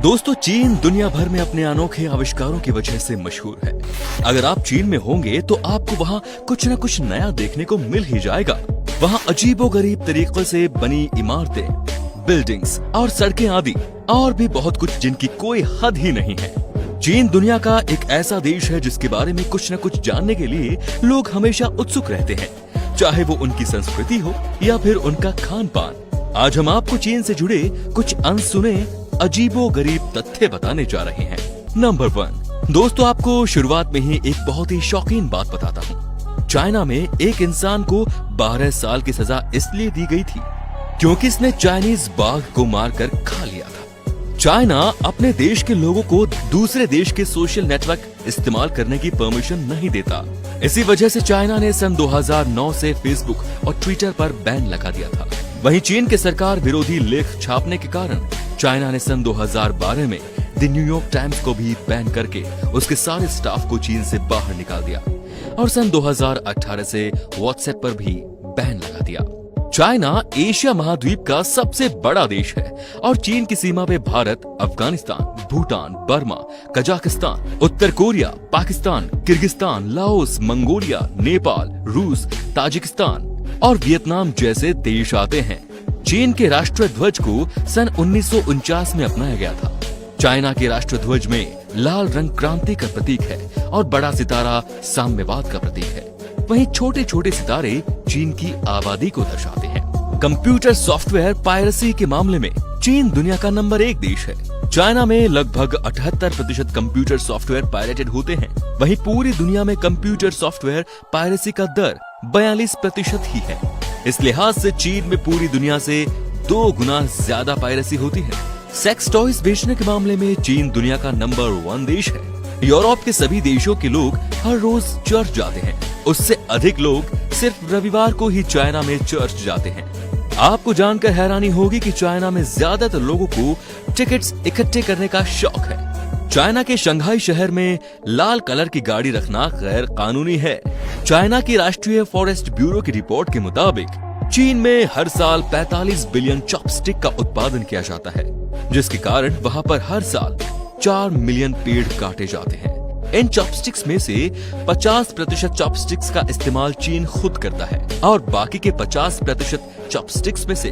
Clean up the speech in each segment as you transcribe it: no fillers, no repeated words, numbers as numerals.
दोस्तों, चीन दुनिया भर में अपने अनोखे आविष्कारों की वजह से मशहूर है। अगर आप चीन में होंगे तो आपको वहाँ कुछ न कुछ नया देखने को मिल ही जाएगा। वहाँ अजीबोगरीब तरीकों से बनी इमारतें, बिल्डिंग्स और सड़कें आदि और भी बहुत कुछ जिनकी कोई हद ही नहीं है। चीन दुनिया का एक ऐसा देश है जिसके बारे में कुछ न कुछ जानने के लिए लोग हमेशा उत्सुक रहते हैं, चाहे वो उनकी संस्कृति हो या फिर उनका खान पान। आज हम आपको चीन से जुड़े कुछ अनसुने अजीबोगरीब तथ्य बताने जा रहे हैं। नंबर 1, दोस्तों आपको शुरुआत में ही एक बहुत ही शौकीन बात बताता हूँ। चाइना में एक इंसान को 12 साल की सजा इसलिए दी गई थी क्योंकि इसने चाइनीज बाघ को मारकर खा लिया था। चाइना अपने देश के लोगों को दूसरे देश के सोशल नेटवर्क इस्तेमाल करने की परमिशन नहीं देता। इसी वजह से चाइना ने सन 2009 से फेसबुक और ट्विटर पर बैन लगा दिया था। वहीं चीन के सरकार विरोधी लेख छापने के कारण चाइना ने सन 2012 में द न्यूयॉर्क टाइम्स को भी बैन करके उसके सारे स्टाफ को चीन से बाहर निकाल दिया और सन 2018 से व्हाट्सएप पर भी बैन लगा दिया। चाइना एशिया महाद्वीप का सबसे बड़ा देश है और चीन की सीमा पे भारत, अफगानिस्तान, भूटान, बर्मा, कजाकिस्तान, उत्तर Korea, Pakistan, Kyrgyzstan, Laos, Mongolia, Nepal, रूस, ताजिकिस्तान और वियतनाम जैसे देश आते हैं। चीन के राष्ट्रीय ध्वज को सन 1949 में अपनाया गया था। चाइना के राष्ट्रीय ध्वज में लाल रंग क्रांति का प्रतीक है और बड़ा सितारा साम्यवाद का प्रतीक है। वहीं छोटे छोटे सितारे चीन की आबादी को दर्शाते हैं। कंप्यूटर सॉफ्टवेयर पायरेसी के मामले में चीन दुनिया का नंबर 1 देश है। चाइना में लगभग 78% कंप्यूटर सॉफ्टवेयर पायरेटेड होते हैं। वहीं पूरी दुनिया में कंप्यूटर सॉफ्टवेयर पायरेसी का दर 42% ही है। इस लिहाज से चीन में पूरी दुनिया से 2 गुना ज्यादा पायरेसी होती है। सेक्स टॉयज बेचने के मामले में चीन दुनिया का नंबर 1 देश है। यूरोप के सभी देशों के लोग हर रोज चर्च जाते हैं, उससे अधिक लोग सिर्फ रविवार को ही चाइना में चर्च जाते हैं। आपको जानकर हैरानी होगी कि चाइना में ज्यादातर लोगों को टिकट्स इकट्ठे करने का शौक है। चाइना के शंघाई शहर में लाल कलर की गाड़ी रखना गैर कानूनी है। चाइना की राष्ट्रीय फॉरेस्ट ब्यूरो की रिपोर्ट के मुताबिक चीन में हर साल 45 बिलियन चॉपस्टिक का उत्पादन किया जाता है, जिसके कारण वहाँ पर हर साल 4 मिलियन पेड़ काटे जाते हैं। इन चॉपस्टिक्स में से 50% चॉपस्टिक्स का इस्तेमाल चीन खुद करता है और बाकी के 50% चॉपस्टिक्स में से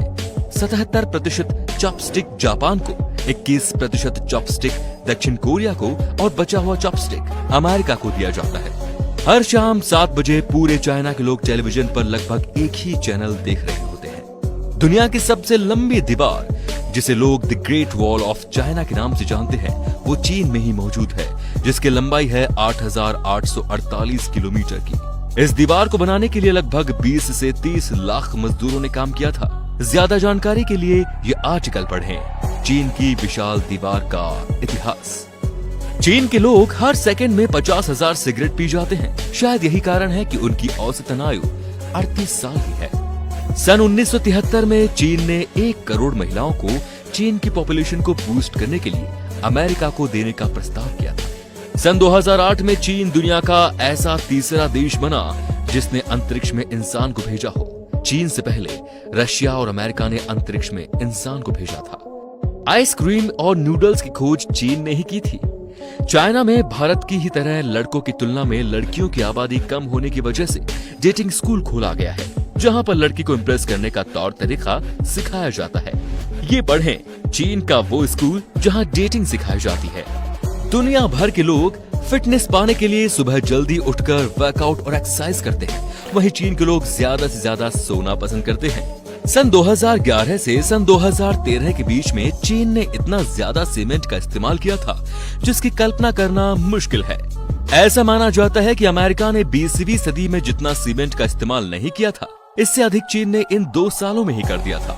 77% चॉपस्टिक जापान को, 21% चॉपस्टिक दक्षिण कोरिया को और बचा हुआ चॉपस्टिक अमेरिका को दिया जाता है। हर शाम 7 बजे पूरे चाइना के लोग टेलीविजन पर लगभग एक ही चैनल देख रहे होते हैं। दुनिया की सबसे लंबी दीवार, जिसे लोग the great wall of China के नाम से जानते हैं, वो चीन में ही मौजूद है, जिसकी लंबाई है 8,848 किलोमीटर की। इस दीवार को बनाने के लिए लगभग 20 से 30 लाख मजदूरों ने काम किया था। ज्यादा जानकारी के लिए ये आर्टिकल पढ़ें, चीन की विशाल दीवार का इतिहास। चीन के लोग हर सेकंड में 50,000 सिगरेट पी जाते हैं। शायद यही कारण है कि उनकी औसतन आयु 38 साल ही है। सन 1973 में चीन ने 1 करोड़ महिलाओं को चीन की पॉपुलेशन को बूस्ट करने के लिए अमेरिका को देने का प्रस्ताव किया था। सन 2008 में चीन दुनिया का ऐसा तीसरा देश बना जिसने अंतरिक्ष में इंसान को भेजा हो। चीन से पहले रशिया और अमेरिका ने अंतरिक्ष में इंसान को भेजा था। आइसक्रीम और नूडल्स की खोज चीन ने ही की थी। चाइना में भारत की ही तरह लड़कों की तुलना में लड़कियों की आबादी कम होने की वजह से डेटिंग स्कूल खोला गया है, जहां पर लड़की को इम्प्रेस करने का तौर तरीका सिखाया जाता है। ये पढ़ें, चीन का वो स्कूल जहां डेटिंग सिखाई जाती है। दुनिया भर के लोग फिटनेस पाने के लिए सुबह जल्दी उठकर वर्कआउट और एक्सरसाइज करते हैं। वहीं चीन के लोग ज्यादा से ज्यादा सोना पसंद करते हैं। सन 2011 से सन 2013 के बीच में चीन ने इतना ज्यादा सीमेंट का इस्तेमाल किया था जिसकी कल्पना करना मुश्किल है। ऐसा माना जाता है कि अमेरिका ने 20वीं सदी में जितना सीमेंट का इस्तेमाल नहीं किया था, इससे अधिक चीन ने इन 2 सालों में ही कर दिया था।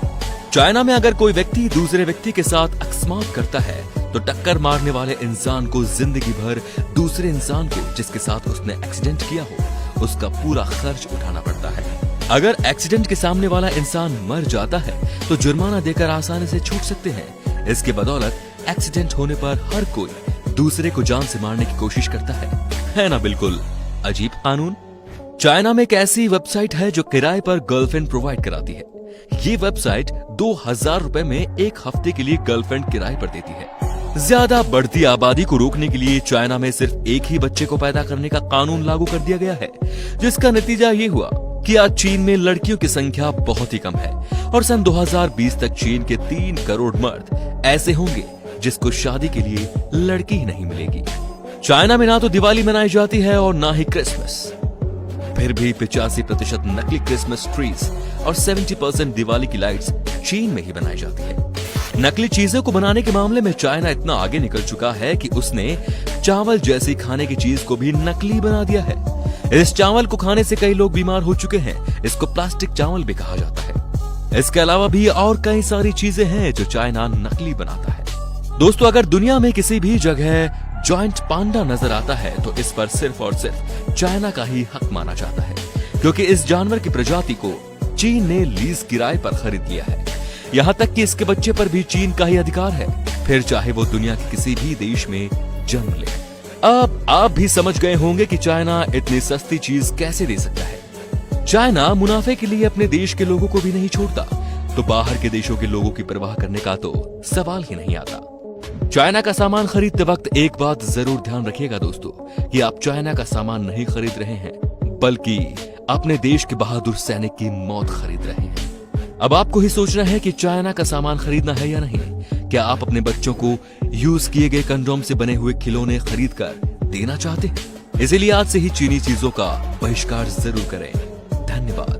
चाइना में अगर कोई व्यक्ति दूसरे व्यक्ति के साथ अकस्मात करता है तो टक्कर मारने वाले इंसान को जिंदगी भर दूसरे इंसान को जिसके साथ उसने एक्सीडेंट किया हो उसका पूरा खर्च उठाना पड़ता है। अगर एक्सीडेंट के सामने वाला इंसान मर जाता है तो जुर्माना देकर आसानी से छूट सकते हैं। इसके बदौलत एक्सीडेंट होने पर हर कोई दूसरे को जान से मारने की कोशिश करता है ना बिल्कुल अजीब कानून। चाइना में एक ऐसी वेबसाइट है जो किराए पर गर्लफ्रेंड प्रोवाइड कराती है। ये वेबसाइट 2000 रुपए में 1 हफ्ते के लिए गर्लफ्रेंड किराए पर देती है। ज्यादा बढ़ती आबादी को रोकने के लिए चाइना में सिर्फ एक ही बच्चे को पैदा करने का कानून लागू कर दिया गया है, जिसका नतीजा ये हुआ कि आज चीन में लड़कियों की संख्या बहुत ही कम है और सन 2020 तक चीन के 3 करोड़ मर्द ऐसे होंगे जिसको शादी के लिए लड़की ही नहीं मिलेगी। चाइना में ना तो दिवाली मनाई जाती है और ना ही क्रिसमस, फिर भी 85% नकली क्रिसमस ट्रीज और 70% दिवाली की लाइट्स चीन में ही बनाई जाती है। नकली चीजों को बनाने के मामले में चाइना इतना आगे निकल चुका है कि उसने चावल जैसी खाने की चीज को भी नकली बना दिया है। इस चावल को खाने से कई लोग बीमार हो चुके हैं। इसको प्लास्टिक चावल भी कहा जाता है। इसके अलावा भी और कई सारी चीजें हैं जो चाइना नकली बनाता है। दोस्तों, अगर दुनिया में किसी भी जगह जॉइंट पांडा नजर आता है तो इस पर सिर्फ और सिर्फ चाइना का ही हक माना जाता है, क्योंकि इस जानवर की प्रजाति को चीन ने लीज किराए पर खरीद लिया है। यहाँ तक कि इसके बच्चे पर भी चीन का ही अधिकार है, फिर चाहे वो दुनिया के किसी भी देश में जन्म ले। अब आप भी समझ गए होंगे कि चाइना इतनी सस्ती चीज कैसे दे सकता है। चाइना मुनाफे के लिए अपने देश के लोगों को भी नहीं छोड़ता, तो बाहर के देशों के लोगों की परवाह करने का तो सवाल ही नहीं आता। चाइना का सामान खरीदते वक्त एक बात जरूर ध्यान रखिएगा दोस्तों, कि आप चाइना का सामान नहीं खरीद रहे हैं, बल्कि अपने देश के बहादुर सैनिक की मौत खरीद रहे हैं। अब आपको ही सोचना है कि चाइना का सामान खरीदना है या नहीं। क्या आप अपने बच्चों को यूज किए गए कंडोम से बने हुए खिलौने खरीद कर देना चाहते हैं? इसीलिए आज से ही चीनी चीजों का बहिष्कार जरूर करें। धन्यवाद।